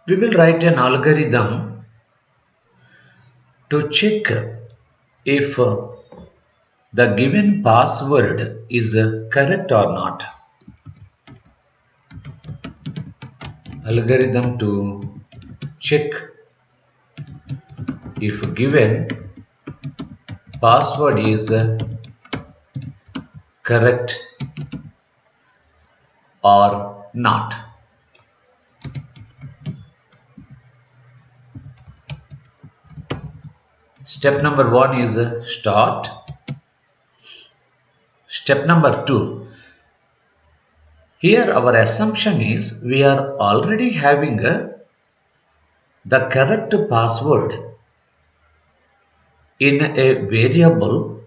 We will write an algorithm to check if the given password is correct or not. Algorithm to check if given password is correct or not. Step number 1 is start. Step number 2. Here our assumption is we are already having the correct password in a variable.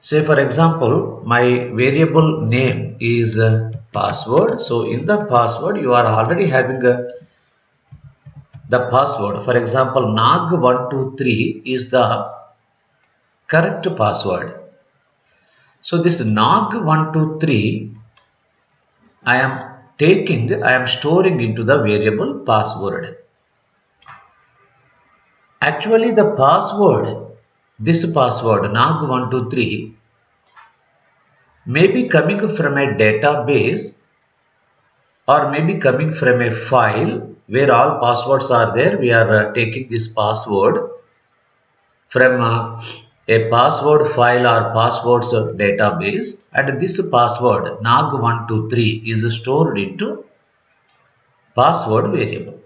Say for example, my variable name is password. So in the password you are already having the password. For example, Nag123 is the correct password. So this Nag123 I am storing into the variable password. Actually the password, this password Nag123 may be coming from a database or may be coming from a file where all passwords are there. We are taking this password from a password file or passwords database, and this password Nag123 is stored into password variable.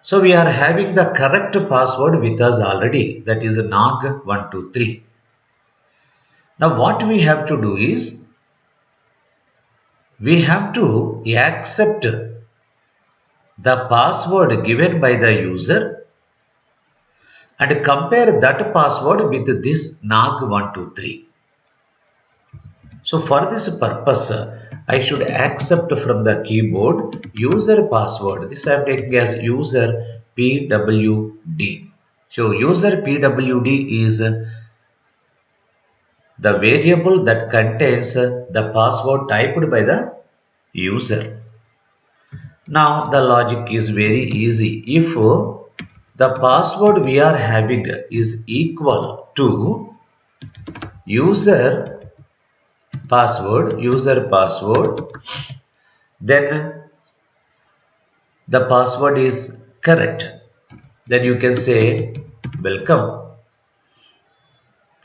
So we are having the correct password with us already, that is Nag123. Now what we have to do is we have to accept the password given by the user and compare that password with this Nag123. So for this purpose, I should accept from the keyboard user password. This I am taking as user pwd. So user pwd is the variable that contains the password typed by the user. Now the logic is very easy. If the password we are having is equal to user password, then the password is correct. Then you can say welcome.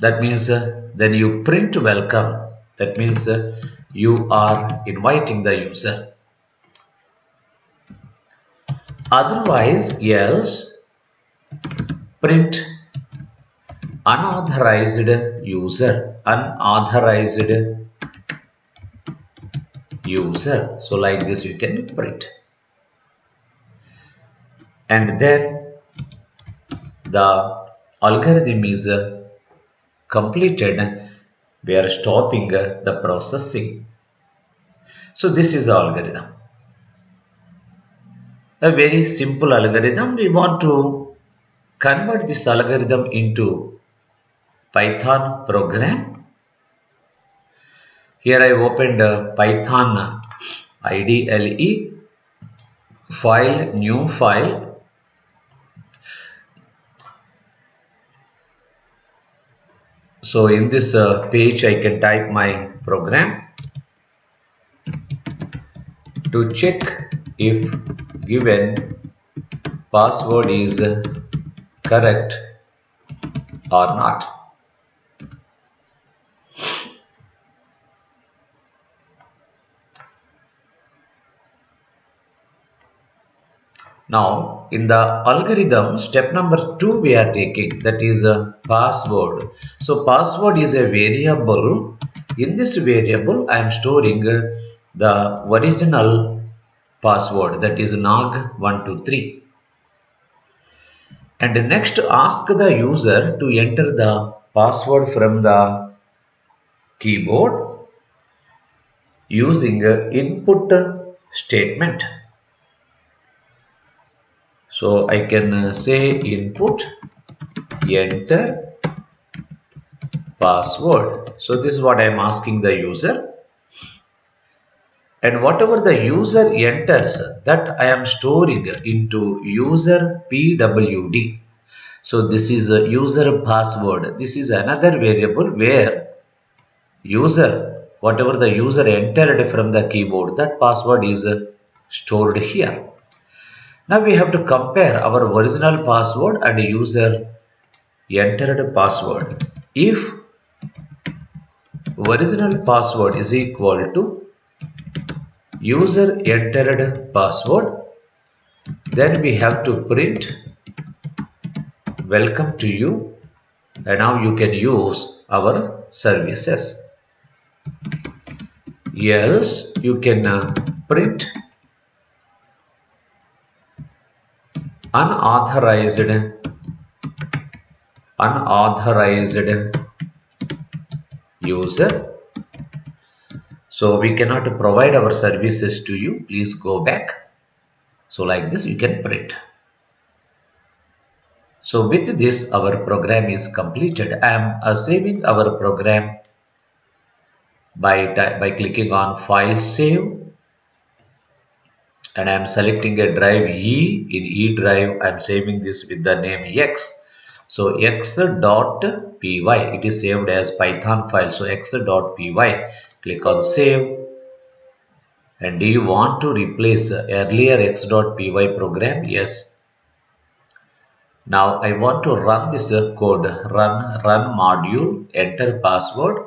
That means then you print welcome. That means you are inviting the user. Otherwise, else print unauthorized user. So like this you can print. And then the algorithm is completed. We are stopping the processing. So this is the algorithm. A very simple algorithm. We want to convert this algorithm into Python program. Here I opened Python IDLE file, new file. So in this page I can type my program to check if given password is correct or not. Now in the algorithm, step number 2 we are taking, that is a password. So password is a variable. In this variable I am storing the original password, that is Nag123. And next ask the user to enter the password from the keyboard using input statement. So I can say input, enter password. So this is what I am asking the user. and whatever the user enters, that I am storing into user PWD. So this is a user password. This is another variable where user, whatever the user entered from the keyboard, that password is stored here. Now we have to compare our original password and user entered password. If original password is equal to user entered password, then we have to print welcome to you, and now you can use our services. Else you can print unauthorized user. So we cannot provide our services to you, please go back. So like this you can print. So with this our program is completed. I am saving our program by clicking on file save, and I am selecting a drive E. In E drive I am saving this with the name X. So x.py, it is saved as Python file. So x.py, click on save. And do you want to replace earlier x.py program? Yes. Now I want to run this code, run module, enter password.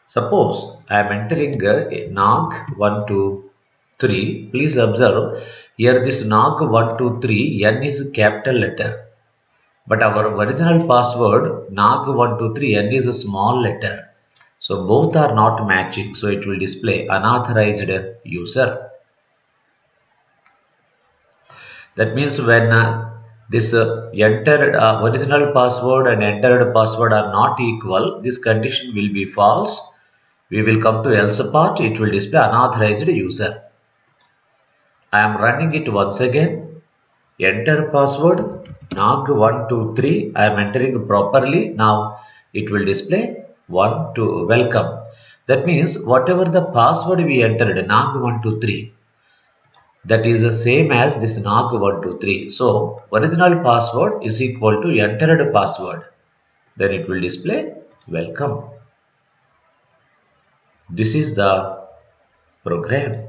Suppose I am entering NAG123. Please observe here this NAG123, N is capital letter. But our original password NAG123, N is a small letter. So both are not matching. So it will display unauthorized user. That means when this entered original password and entered password are not equal, this condition will be false. We will come to else part, it will display unauthorized user. I am running it once again. Enter password NAG123. I am entering properly. Now it will display 1 to welcome. That means whatever the password we entered NAG123, that is the same as this NAG123. So original password is equal to entered password. Then it will display welcome. This is the program.